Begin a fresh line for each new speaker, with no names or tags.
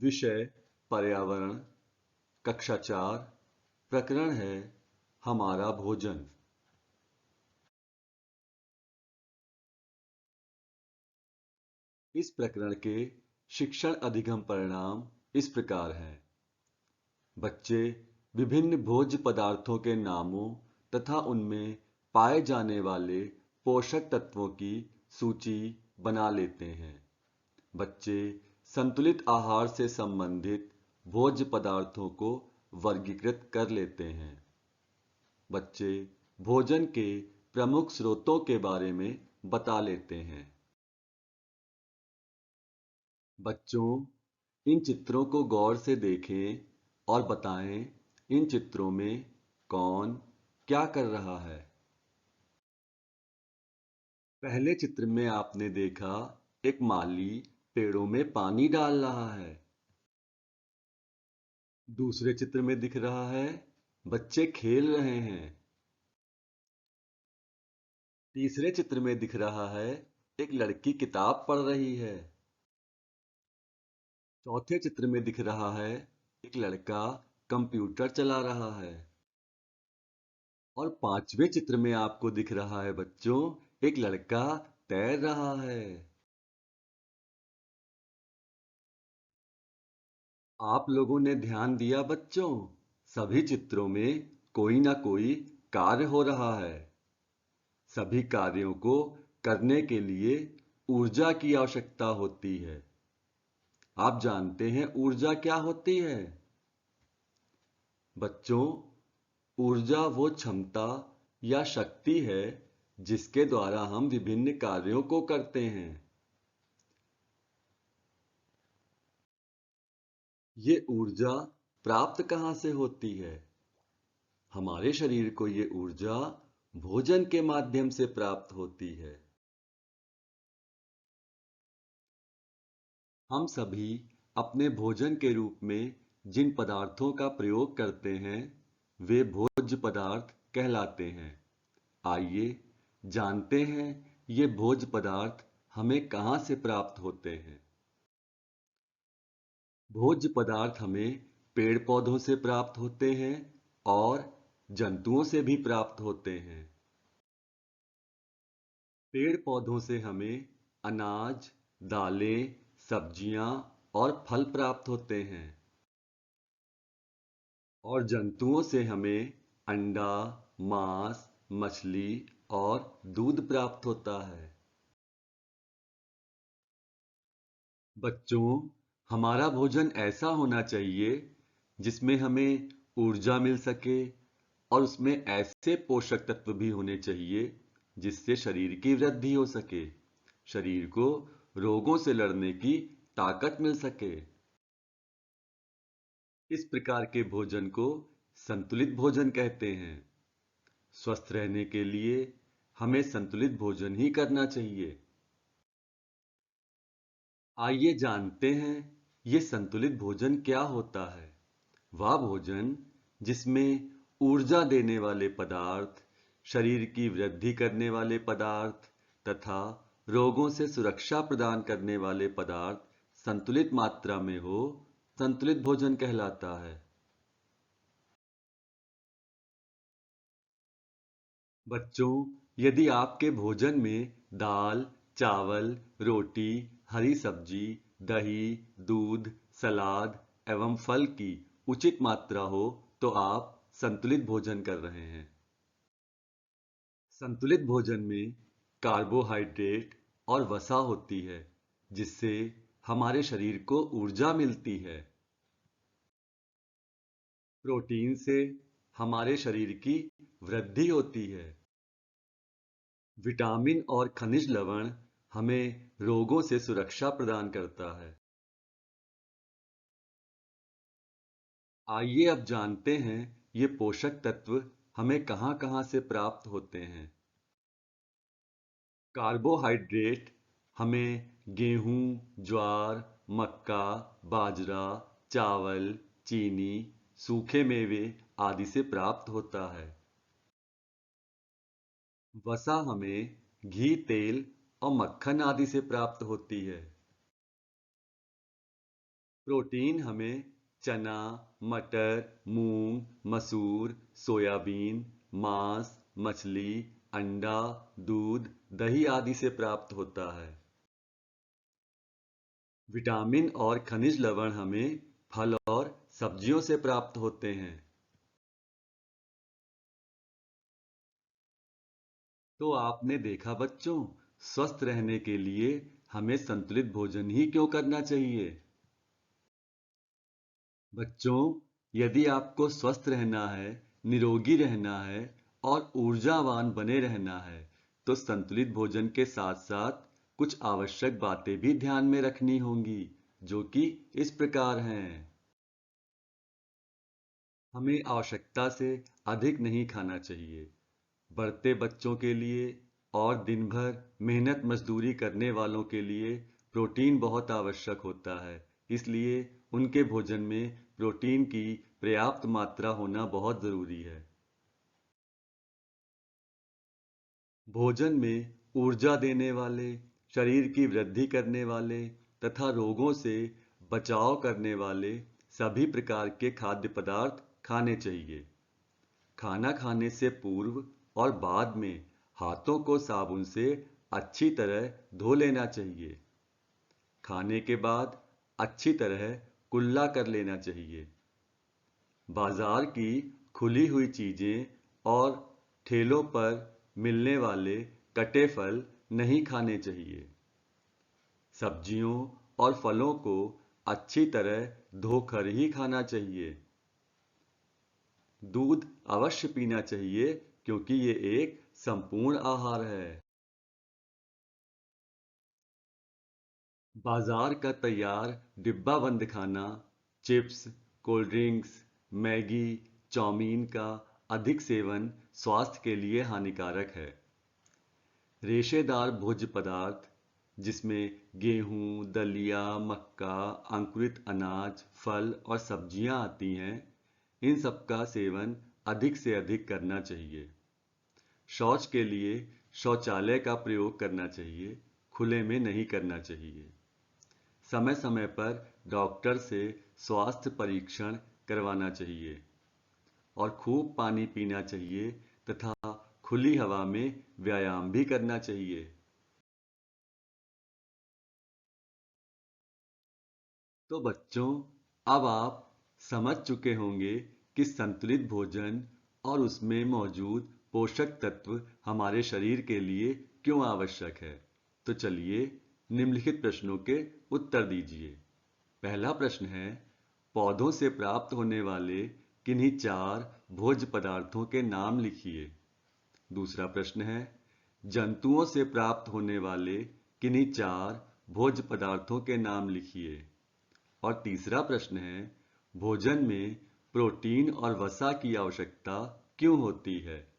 विषय पर्यावरण, कक्षा 4, प्रकरण है हमारा भोजन। इस प्रकरण के शिक्षण अधिगम परिणाम इस प्रकार हैं। बच्चे विभिन्न भोज्य पदार्थों के नामों तथा उनमें पाए जाने वाले पोषक तत्वों की सूची बना लेते हैं। बच्चे संतुलित आहार से संबंधित भोज्य पदार्थों को वर्गीकृत कर लेते हैं। बच्चे भोजन के प्रमुख स्रोतों के बारे में बता लेते हैं। बच्चों, इन चित्रों को गौर से देखें और बताएं इन चित्रों में कौन क्या कर रहा है। पहले चित्र में आपने देखा एक माली पेड़ों में पानी डाल रहा है। दूसरे चित्र में दिख रहा है बच्चे खेल रहे हैं। तीसरे चित्र में दिख रहा है एक लड़की किताब पढ़ रही है। चौथे चित्र में दिख रहा है एक लड़का कंप्यूटर चला रहा है। और पांचवें चित्र में आपको दिख रहा है बच्चों एक लड़का तैर रहा है। आप लोगों ने ध्यान दिया बच्चों, सभी चित्रों में कोई ना कोई कार्य हो रहा है। सभी कार्यों को करने के लिए ऊर्जा की आवश्यकता होती है। आप जानते हैं ऊर्जा क्या होती है? बच्चों, ऊर्जा वो क्षमता या शक्ति है जिसके द्वारा हम विभिन्न कार्यों को करते हैं। ये ऊर्जा प्राप्त कहाँ से होती है? हमारे शरीर को ये ऊर्जा भोजन के माध्यम से प्राप्त होती है। हम सभी अपने भोजन के रूप में जिन पदार्थों का प्रयोग करते हैं वे भोज्य पदार्थ कहलाते हैं। आइए जानते हैं ये भोज्य पदार्थ हमें कहाँ से प्राप्त होते हैं। भोज्य पदार्थ हमें पेड़ पौधों से प्राप्त होते हैं और जंतुओं से भी प्राप्त होते हैं। पेड़ पौधों से हमें अनाज, दालें, सब्जियां और फल प्राप्त होते हैं। और जंतुओं से हमें अंडा, मांस, मछली और दूध प्राप्त होता है। बच्चों, हमारा भोजन ऐसा होना चाहिए जिसमें हमें ऊर्जा मिल सके और उसमें ऐसे पोषक तत्व भी होने चाहिए जिससे शरीर की वृद्धि हो सके, शरीर को रोगों से लड़ने की ताकत मिल सके। इस प्रकार के भोजन को संतुलित भोजन कहते हैं। स्वस्थ रहने के लिए हमें संतुलित भोजन ही करना चाहिए। आइए जानते हैं ये संतुलित भोजन क्या होता है। वह भोजन जिसमें ऊर्जा देने वाले पदार्थ, शरीर की वृद्धि करने वाले पदार्थ तथा रोगों से सुरक्षा प्रदान करने वाले पदार्थ संतुलित मात्रा में हो, संतुलित भोजन कहलाता है। बच्चों, यदि आपके भोजन में दाल, चावल, रोटी, हरी सब्जी, दही, दूध, सलाद एवं फल की उचित मात्रा हो तो आप संतुलित भोजन कर रहे हैं। संतुलित भोजन में कार्बोहाइड्रेट और वसा होती है जिससे हमारे शरीर को ऊर्जा मिलती है। प्रोटीन से हमारे शरीर की वृद्धि होती है। विटामिन और खनिज लवण हमें रोगों से सुरक्षा प्रदान करता है। आइए अब जानते हैं ये पोषक तत्व हमें कहाँ-कहाँ से प्राप्त होते हैं। कार्बोहाइड्रेट हमें गेहूं, ज्वार, मक्का, बाजरा, चावल, चीनी, सूखे मेवे आदि से प्राप्त होता है। वसा हमें घी, तेल और मक्खन आदि से प्राप्त होती है। प्रोटीन हमें चना, मटर, मूंग, मसूर, सोयाबीन, मांस, मछली, अंडा, दूध, दही आदि से प्राप्त होता है। विटामिन और खनिज लवण हमें फल और सब्जियों से प्राप्त होते हैं। तो आपने देखा बच्चों, स्वस्थ रहने के लिए हमें संतुलित भोजन ही क्यों करना चाहिए। बच्चों, यदि आपको स्वस्थ रहना है, निरोगी रहना है और ऊर्जावान बने रहना है, तो संतुलित भोजन के साथ-साथ कुछ आवश्यक बातें भी ध्यान में रखनी होंगी, जो कि इस प्रकार हैं। हमें आवश्यकता से अधिक नहीं खाना चाहिए। बढ़ते बच्चों के लिए और दिन भर मेहनत मजदूरी करने वालों के लिए प्रोटीन बहुत आवश्यक होता है। इसलिए उनके भोजन में प्रोटीन की पर्याप्त मात्रा होना बहुत जरूरी है। भोजन में ऊर्जा देने वाले, शरीर की वृद्धि करने वाले तथा रोगों से बचाव करने वाले सभी प्रकार के खाद्य पदार्थ खाने चाहिए। खाना खाने से पूर्व और बाद में हाथों को साबुन से अच्छी तरह धो लेना चाहिए। खाने के बाद अच्छी तरह कुल्ला कर लेना चाहिए। बाजार की खुली हुई चीजें और ठेलों पर मिलने वाले कटे फल नहीं खाने चाहिए। सब्जियों और फलों को अच्छी तरह धोकर ही खाना चाहिए। दूध अवश्य पीना चाहिए क्योंकि ये एक संपूर्ण आहार है। बाजार का तैयार डिब्बा बंद खाना, chips, cold drinks, Maggi, chow mein का अधिक सेवन स्वास्थ्य के लिए हानिकारक है। रेशेदार भोज्य पदार्थ जिसमें गेहूं, दलिया, मक्का, अंकुरित अनाज, फल और सब्जियां आती हैं, इन सब का सेवन अधिक से अधिक करना चाहिए। शौच के लिए शौचालय का प्रयोग करना चाहिए, खुले में नहीं करना चाहिए। समय समय पर डॉक्टर से स्वास्थ्य परीक्षण करवाना चाहिए और खूब पानी पीना चाहिए तथा खुली हवा में व्यायाम भी करना चाहिए। तो बच्चों, अब आप समझ चुके होंगे कि संतुलित भोजन और उसमें मौजूद पोषक तत्व हमारे शरीर के लिए क्यों आवश्यक है। तो चलिए निम्नलिखित प्रश्नों के उत्तर दीजिए। पहला प्रश्न है, पौधों से प्राप्त होने वाले किन्हीं चार भोज्य पदार्थों के नाम लिखिए। दूसरा प्रश्न है, जंतुओं से प्राप्त होने वाले किन्हीं चार भोज्य पदार्थों के नाम लिखिए। और तीसरा प्रश्न है, भोजन में प्रोटीन और वसा की आवश्यकता क्यों होती है।